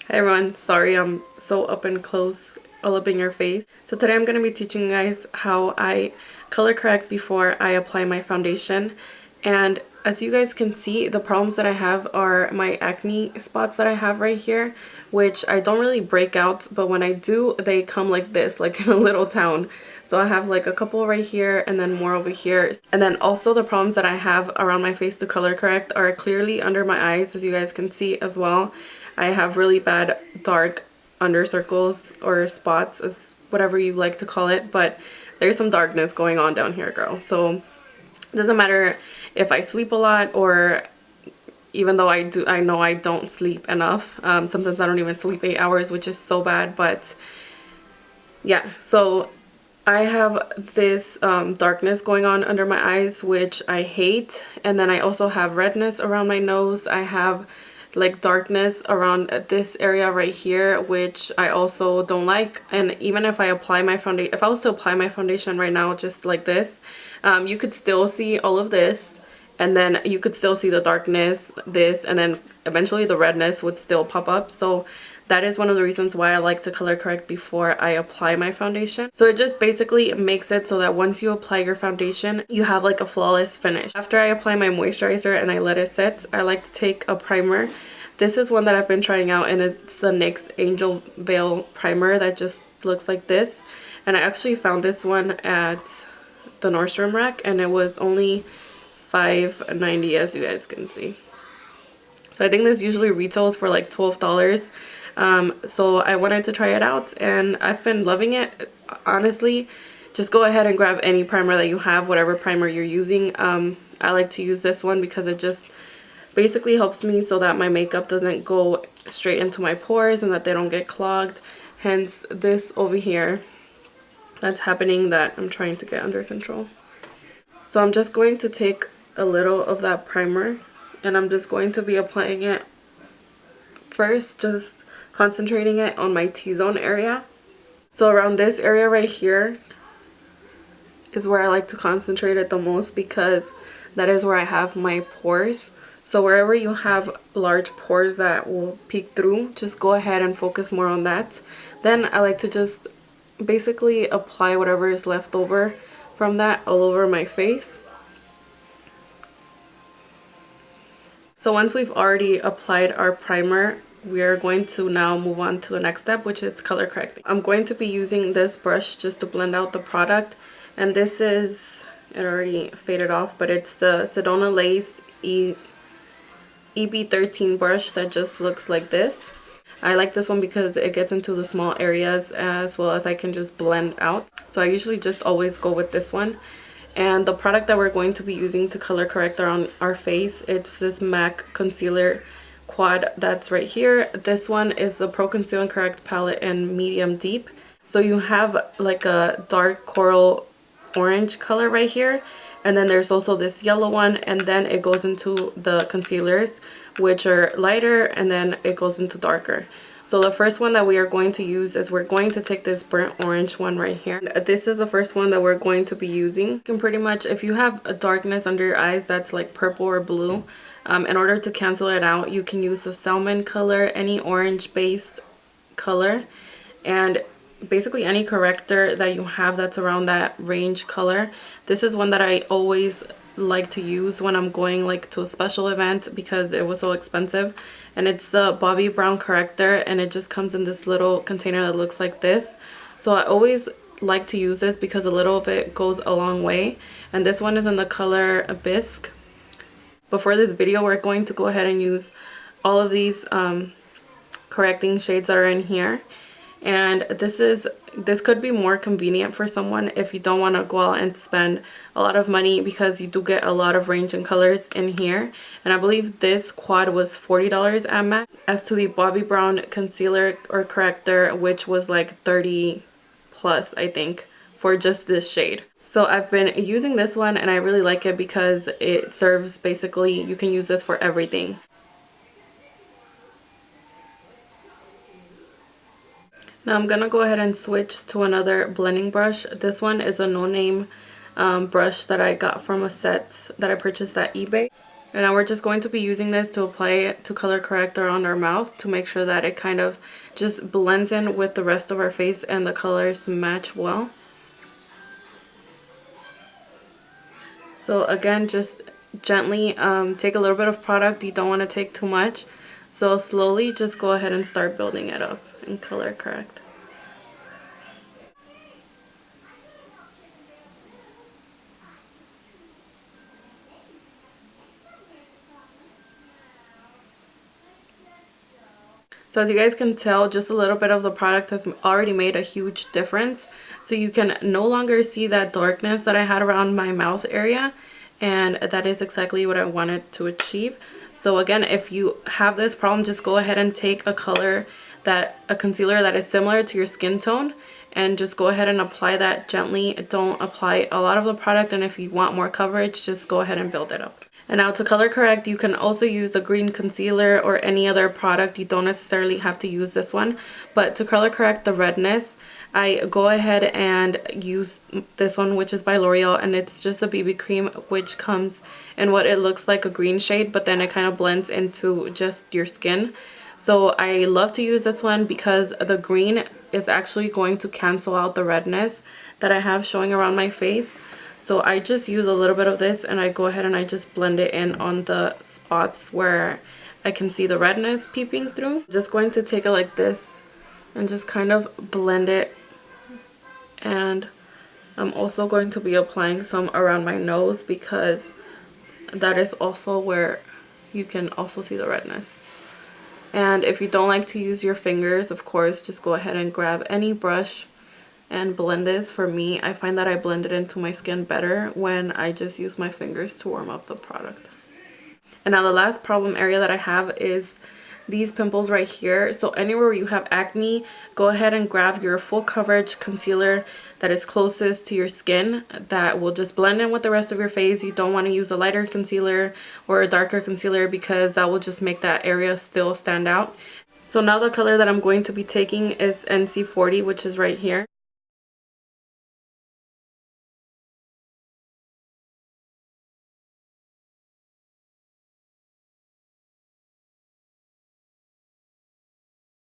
Hi everyone, sorry I'm so up and close, all up in your face. So today I'm going to be teaching you guys how I color correct before I apply my foundation. And as you guys can see, the problems that I have are my acne spots that I have right here, which I don't really break out, but when I do, they come like this, like in a little town. So I have like a couple right here and then more over here. And then also the problems that I have around my face to color correct are clearly under my eyes, as you guys can see as well. I have really bad dark under circles or spots, as whatever you like to call it, but there's some darkness going on down here, girl. So it doesn't matter if I sleep a lot, or even though I know I don't sleep enough. Sometimes I don't even sleep 8 hours, which is so bad. But yeah, so I have this darkness going on under my eyes, which I hate. And then I also have redness around my nose. I have like darkness around this area right here, which I also don't like. And even if I apply my foundation, if I was to apply my foundation right now just like this, you could still see all of this, and then you could still see the darkness, this, and then eventually the redness would still pop up. So that is one of the reasons why I like to color correct before I apply my foundation. So it just basically makes it so that once you apply your foundation, you have like a flawless finish. After I apply my moisturizer and I let it set, I like to take a primer. This is one that I've been trying out, and it's the NYX Angel Veil primer that just looks like this. And I actually found this one at the Nordstrom rack, and it was only $5.90, as you guys can see. So I think this usually retails for like $12. So I wanted to try it out, and I've been loving it. Honestly, just go ahead and grab any primer that you have, whatever primer you're using. I like to use this one because it just basically helps me so that my makeup doesn't go straight into my pores and that they don't get clogged. Hence this over here that's happening that I'm trying to get under control. So I'm just going to take a little of that primer, and I'm just going to be applying it first, just concentrating it on my T-zone area. So around this area right here is where I like to concentrate it the most, because that is where I have my pores. So wherever you have large pores that will peek through, just go ahead and focus more on that. Then I like to just basically apply whatever is left over from that all over my face. So once we've already applied our primer, we are going to now move on to the next step, which is color correcting. I'm going to be using this brush just to blend out the product, and this is, it already faded off, but it's the Sedona Lace EB13 brush that just looks like this. I like this one because it gets into the small areas, as well as I can just blend out. So I usually just always go with this one. And the product that we're going to be using to color correct on our face, it's this MAC concealer quad that's right here. This one is the Pro Conceal and Correct palette in medium deep. So you have like a dark coral orange color right here, and then there's also this yellow one, and then it goes into the concealers, which are lighter, and then it goes into darker. So the first one that we are going to use is, we're going to take this burnt orange one right here. This is the first one that we're going to be using. You can pretty much, if you have a darkness under your eyes that's like purple or blue, in order to cancel it out, you can use the salmon color, any orange based color, and basically any corrector that you have that's around that range color. This is one that I always like to use when I'm going like to a special event because it was so expensive. And it's the Bobbi Brown corrector, and it just comes in this little container that looks like this. So I always like to use this because a little of it goes a long way. And this one is in the color Bisque. But for this video, we're going to go ahead and use all of these correcting shades that are in here. And this could be more convenient for someone if you don't want to go out and spend a lot of money, because you do get a lot of range in colors in here. And I believe this quad was $40 at MAC. As to the Bobbi Brown concealer or corrector, which was like 30 plus, I think, for just this shade. So I've been using this one, and I really like it because it serves, basically you can use this for everything. Now I'm gonna go ahead and switch to another blending brush. This one is a no-name brush that I got from a set that I purchased at eBay. And now we're just going to be using this to apply it to color correct around our mouth to make sure that it kind of just blends in with the rest of our face and the colors match well. So again, just gently take a little bit of product. You don't want to take too much. So slowly just go ahead and start building it up and color correct. So as you guys can tell, just a little bit of the product has already made a huge difference. So you can no longer see that darkness that I had around my mouth area. And that is exactly what I wanted to achieve. So again, if you have this problem, just go ahead and take a concealer that is similar to your skin tone and just go ahead and apply that gently. Don't apply a lot of the product, and if you want more coverage, just go ahead and build it up. And now to color correct, you can also use a green concealer or any other product. You don't necessarily have to use this one. But to color correct the redness, I go ahead and use this one, which is by L'Oreal, and it's just a BB cream which comes in what it looks like a green shade, but then it kind of blends into just your skin. So I love to use this one because the green is actually going to cancel out the redness that I have showing around my face. So I just use a little bit of this and I go ahead and I just blend it in on the spots where I can see the redness peeping through. Just going to take it like this and just kind of blend it. And I'm also going to be applying some around my nose because that is also where you can also see the redness. And if you don't like to use your fingers, of course, just go ahead and grab any brush and blend this. For me, I find that I blend it into my skin better when I just use my fingers to warm up the product. And now the last problem area that I have is these pimples right here. So anywhere you have acne, go ahead and grab your full coverage concealer that is closest to your skin that will just blend in with the rest of your face. You don't want to use a lighter concealer or a darker concealer because that will just make that area still stand out. So now the color that I'm going to be taking is NC40, which is right here.